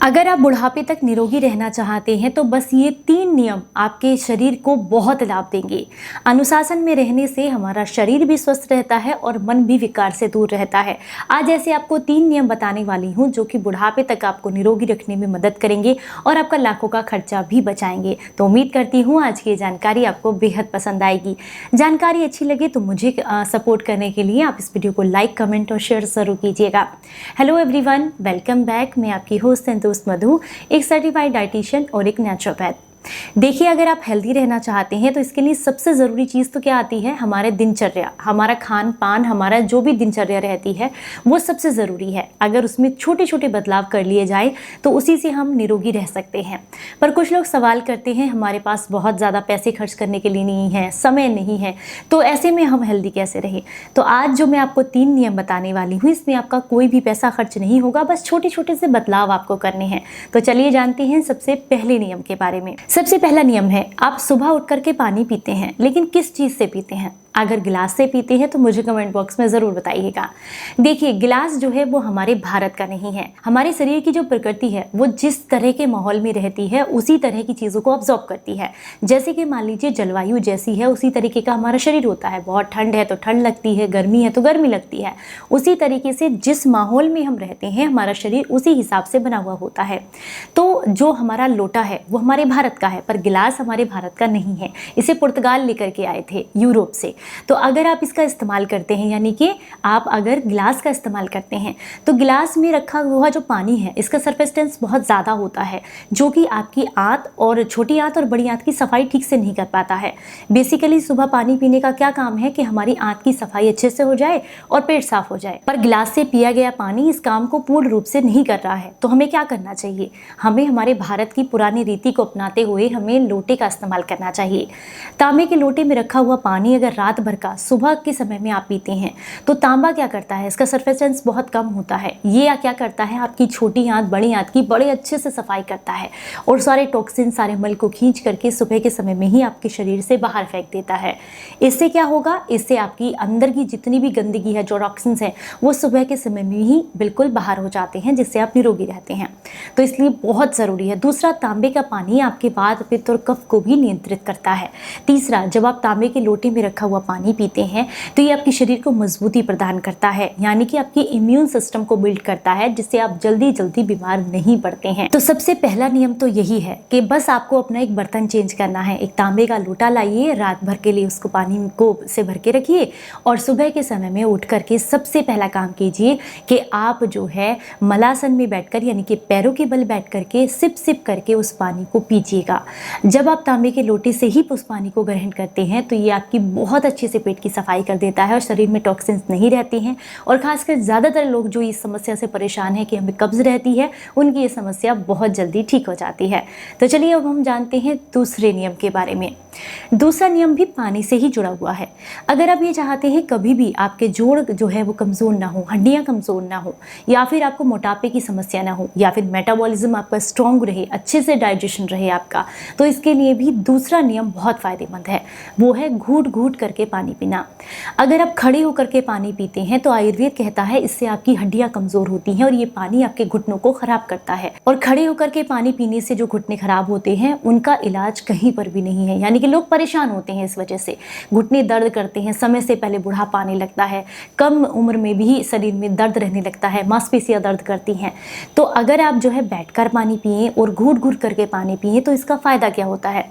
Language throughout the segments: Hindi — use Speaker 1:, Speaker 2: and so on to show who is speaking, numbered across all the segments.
Speaker 1: अगर आप बुढ़ापे तक निरोगी रहना चाहते हैं तो बस ये 3 नियम आपके शरीर को बहुत लाभ देंगे। अनुशासन में रहने से हमारा शरीर भी स्वस्थ रहता है और मन भी विकार से दूर रहता है। आज ऐसे आपको 3 नियम बताने वाली हूँ जो कि बुढ़ापे तक आपको निरोगी रखने में मदद करेंगे और आपका लाखों का खर्चा भी बचाएंगे। तो उम्मीद करती हूँ आज की ये जानकारी आपको बेहद पसंद आएगी। जानकारी अच्छी लगे तो मुझे सपोर्ट करने के लिए आप इस वीडियो को लाइक, कमेंट और शेयर जरूर कीजिएगा। Hello everyone, welcome back. मैं आपकी होस्ट दोस्त मधु, एक सर्टिफाइड डाइटिशियन और एक नेचुरोपैथ। देखिए, अगर आप हेल्दी रहना चाहते हैं तो इसके लिए सबसे ज़रूरी चीज़ तो क्या आती है? हमारे दिनचर्या, हमारा खान पान, हमारा जो भी दिनचर्या रहती है वो सबसे ज़रूरी है। अगर उसमें छोटे छोटे बदलाव कर लिए जाए तो उसी से हम निरोगी रह सकते हैं। पर कुछ लोग सवाल करते हैं, हमारे पास बहुत ज़्यादा पैसे खर्च करने के लिए नहीं है, समय नहीं है, तो ऐसे में हम हेल्दी कैसे रहें? तो आज जो मैं आपको 3 नियम बताने वाली हूँ, इसमें आपका कोई भी पैसा खर्च नहीं होगा, बस छोटे छोटे से बदलाव आपको करने हैं। तो चलिए जानते हैं सबसे पहले नियम के बारे में। सबसे पहला नियम है, आप सुबह उठ करके पानी पीते हैं, लेकिन किस चीज़ से पीते हैं? अगर गिलास से पीते हैं तो मुझे कमेंट बॉक्स में ज़रूर बताइएगा। देखिए, गिलास जो है वो हमारे भारत का नहीं है। हमारे शरीर की जो प्रकृति है वो जिस तरह के माहौल में रहती है उसी तरह की चीज़ों को ऑब्जॉर्व करती है। जैसे कि मान लीजिए जलवायु जैसी है उसी तरीके का हमारा शरीर होता है। बहुत ठंड है तो ठंड लगती है, गर्मी है तो गर्मी लगती है। उसी तरीके से जिस माहौल में हम रहते हैं हमारा शरीर उसी हिसाब से बना हुआ होता है। तो जो हमारा लोटा है वो हमारे भारत का है, पर गिलास हमारे भारत का नहीं है। इसे पुर्तगाल लेकर के आए थे यूरोप से। तो अगर आप इसका इस्तेमाल करते हैं, यानी कि आप अगर गिलास का इस्तेमाल करते हैं तो गिलास में रखा हुआ जो पानी है इसका सरफेस टेंस बहुत ज़्यादा होता है, जो कि आपकी आंत और छोटी आंत और बड़ी आंत की सफाई ठीक से नहीं कर पाता है। बेसिकली सुबह पानी पीने का क्या काम है कि हमारी आंत की सफाई अच्छे से हो जाए और पेट साफ हो जाए, पर गिलास से पिया गया पानी इस काम को पूर्ण रूप से नहीं कर रहा है। तो हमें क्या करना चाहिए? हमें हमारे भारत की पुरानी रीति को अपनाते हुए हमें लोटे का इस्तेमाल करना चाहिए। तांबे के लोटे में रखा हुआ पानी अगर रात भर का सुबह के समय में आप पीते हैं तो तांबा क्या करता है, इसका सरफेस टेंस बहुत कम होता है। ये क्या करता है, आपकी छोटी आंत बड़ी आंत की बड़े अच्छे से सफाई करता है और सारे टॉक्सिन, सारे मल को खींच करके सुबह के समय में ही आपके शरीर से बाहर फेंक देता है। इससे क्या होगा? इससे आपकी अंदर की जितनी भी गंदगी है, जो टॉक्सिन्स है, वो सुबह के समय में ही बिल्कुल बाहर हो जाते हैं, जिससे आप निरोगी रहते हैं। तो इसलिए बहुत ज़रूरी है। दूसरा, तांबे का पानी आपके वात, पित्त और कफ को भी नियंत्रित करता है। तीसरा, जब आप तांबे के लोटे में रखा हुआ पानी पीते हैं तो ये आपके शरीर को मजबूती प्रदान करता है, यानी कि आपके इम्यून सिस्टम को बिल्ड करता है, जिससे आप जल्दी जल्दी बीमार नहीं पड़ते हैं। तो सबसे पहला नियम तो यही है कि बस आपको अपना एक बर्तन चेंज करना है। एक तांबे का लोटा लाइए, रात भर के लिए उसको पानी को से भर के रखिए और सुबह के समय में उठ करके सबसे पहला काम कीजिए कि आप जो है मलासन में बैठकर, यानी कि पैरों के बल बैठ करके सिप सिप करके उस पानी को पीजिएगा। जब आप तांबे के लोटे से ही उस पानी को ग्रहण करते हैं तो ये आपकी बहुत अच्छे से पेट की सफाई कर देता है और शरीर में टॉक्सिन्स नहीं रहती हैं। और खासकर ज़्यादातर लोग जो इस समस्या से परेशान हैं कि हमें कब्ज रहती है, उनकी ये समस्या बहुत जल्दी ठीक हो जाती है। तो चलिए अब हम जानते हैं दूसरे नियम के बारे में। दूसरा नियम भी पानी से ही जुड़ा हुआ है। अगर आप ये चाहते हैं कभी भी आपके जोड़ जो है वो कमज़ोर ना हो, हड्डियाँ कमज़ोर ना हो, या फिर आपको मोटापे की समस्या ना हो, या फिर मेटाबॉलिज्म आपका स्ट्रॉन्ग रहे, अच्छे से डाइजेशन रहे आपका, तो इसके लिए भी दूसरा नियम बहुत फ़ायदेमंद है। वो है घूट घूट करके पानी पीना। अगर आप खड़े होकर के पानी पीते हैं तो आयुर्वेद कहता है इससे आपकी हड्डियां कमजोर होती हैं और ये पानी आपके घुटनों को खराब करता है। और खड़े होकर के पानी पीने से जो घुटने खराब होते हैं उनका इलाज कहीं पर भी नहीं है, यानी कि लोग परेशान होते हैं इस वजह से, घुटने दर्द करते हैं, समय से पहले बुढ़ापा आने लगता है, कम उम्र में भी शरीर में दर्द रहने लगता है, मांसपेशियां दर्द करती हैं। तो अगर आप जो है बैठकर पानी पिए और घूट घूट करके पानी पिए तो इसका फायदा क्या होता है?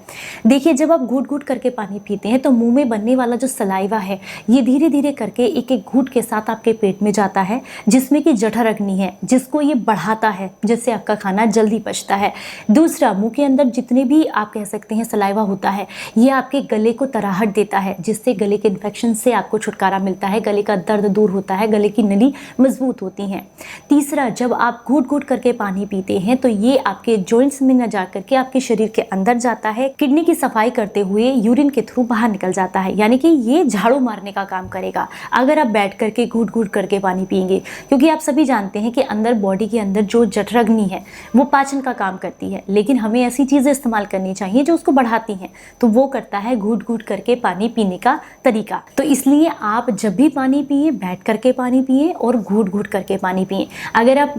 Speaker 1: देखिए, जब आप घूट घूट करके पानी पीते हैं तो मुंह में बनने वाला जो सलाइवा है ये धीरे धीरे करके एक एक घूंट के साथ आपके पेट में जाता है, जिसमें कि जठर अग्नि है, जिसको ये बढ़ाता है, जिससे आपका खाना जल्दी पचता है। दूसरा, मुंह के अंदर जितने भी आप कह सकते हैं सलाइवा होता है, ये आपके गले को तराहट देता है, जिससे गले के इन्फेक्शन से आपको छुटकारा मिलता है, गले का दर्द दूर होता है, गले की नली मजबूत होती हैं। तीसरा, जब आप घूट घूट करके पानी पीते हैं तो ये आपके जॉइंट्स में न जा करके आपके शरीर शरीर के अंदर जाता है, किडनी की सफाई करते हुए यूरिन के थ्रू बाहर निकल जाता है, यानी कि ये झाड़ू मारने का काम करेगा अगर आप बैठ करके घूट घूट करके पानी पिएंगे। क्योंकि आप सभी जानते हैं कि अंदर बॉडी के अंदर जो जठराग्नि है वो पाचन का काम करती है, लेकिन हमें ऐसी चीज़ें इस्तेमाल करनी चाहिए जो उसको बढ़ाती हैं, तो वो करता है घूट घूट करके पानी पीने का तरीका। तो इसलिए आप जब भी पानी पिए बैठ करके पानी पिए और घूट घूट करके पानी पिए। अगर आप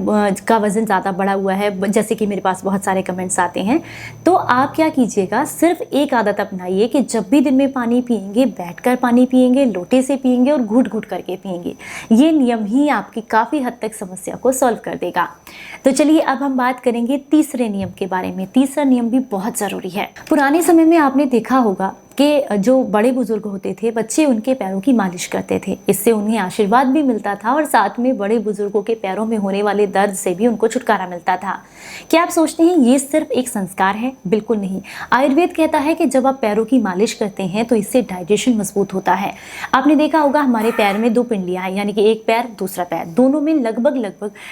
Speaker 1: का वज़न ज़्यादा बढ़ा हुआ है, जैसे कि मेरे पास बहुत सारे कमेंट्स आते हैं, तो आप क्या कीजिएगा, सिर्फ एक आदत अपनाइए कि जब भी दिन में पानी पिएंगे बैठकर पानी पिएंगे, लोटे से पिएंगे और घूट घूट करके पिएंगे। ये नियम ही आपकी काफ़ी हद तक समस्या को सॉल्व कर देगा। तो चलिए अब हम बात करेंगे तीसरे नियम के बारे में। तीसरा नियम भी बहुत ज़रूरी है। पुराने समय में आपने देखा होगा कि जो बड़े बुजुर्ग होते थे, बच्चे उनके पैरों की मालिश करते थे, इससे उन्हें आशीर्वाद भी मिलता था और साथ में बड़े बुजुर्गों के पैरों में होने वाले दर्द से भी उनको छुटकारा मिलता था। क्या आप सोचते हैं ये सिर्फ एक संस्कार है? बिल्कुल नहीं। आयुर्वेद कहता है कि जब आप पैरों की मालिश करते हैं तो इससे डाइजेशन मजबूत होता है। आपने देखा होगा हमारे पैर में 2 पिंडलियाँ हैं, यानी कि एक पैर दूसरा पैर, दोनों में लगभग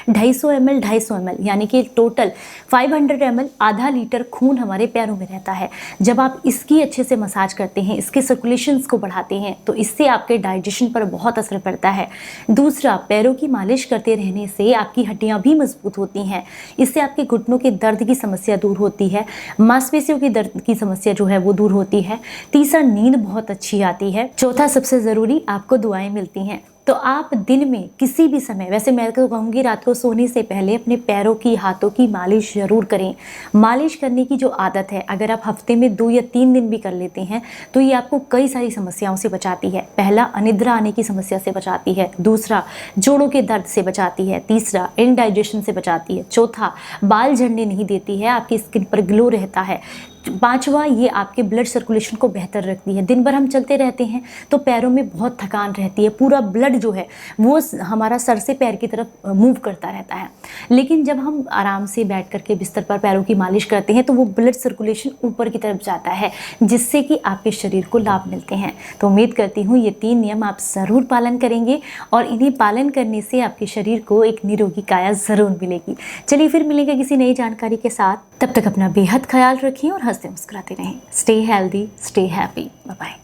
Speaker 1: 250 ml यानी कि टोटल 500 ml आधा लीटर खून हमारे पैरों में रहता है। जब आप इसकी अच्छे से मसाज करते हैं, इसके सर्कुलेशंस को बढ़ाते हैं, तो इससे आपके डाइजेशन पर बहुत असर पड़ता है। दूसरा, पैरों की मालिश करते रहने से आपकी हड्डियां भी मजबूत होती हैं, इससे आपके घुटनों के दर्द की समस्या दूर होती है, मांसपेशियों की दर्द की समस्या जो है वो दूर होती है। तीसरा, नींद बहुत अच्छी आती है। चौथा, सबसे ज़रूरी, आपको दुआएं मिलती हैं। तो आप दिन में किसी भी समय, वैसे मैं तो कहूँगी रात को सोने से पहले अपने पैरों की, हाथों की मालिश ज़रूर करें। मालिश करने की जो आदत है, अगर आप हफ्ते में 2 या 3 दिन भी कर लेते हैं तो ये आपको कई सारी समस्याओं से बचाती है। पहला, अनिद्रा आने की समस्या से बचाती है। दूसरा, जोड़ों के दर्द से बचाती है। तीसरा, इंडाइजेशन से बचाती है। चौथा, बाल झड़ने नहीं देती है, आपकी स्किन पर ग्लो रहता है। पांचवा, ये आपके ब्लड सर्कुलेशन को बेहतर रखती है। दिन भर हम चलते रहते हैं तो पैरों में बहुत थकान रहती है, पूरा ब्लड जो है वो हमारा सर से पैर की तरफ मूव करता रहता है। लेकिन जब हम आराम से बैठ करके बिस्तर पर पैरों की मालिश करते हैं तो वो ब्लड सर्कुलेशन ऊपर की तरफ जाता है, जिससे कि आपके शरीर को लाभ मिलते हैं। तो उम्मीद करती हूँ ये 3 नियम आप ज़रूर पालन करेंगे और इन्हें पालन करने से आपके शरीर को एक निरोगी काया ज़रूर मिलेगी। चलिए फिर मिलेंगे किसी नई जानकारी के साथ। तब तक अपना बेहद ख्याल रखिए और हंसते मुस्कुराते रहें। Stay healthy, stay happy. Bye bye.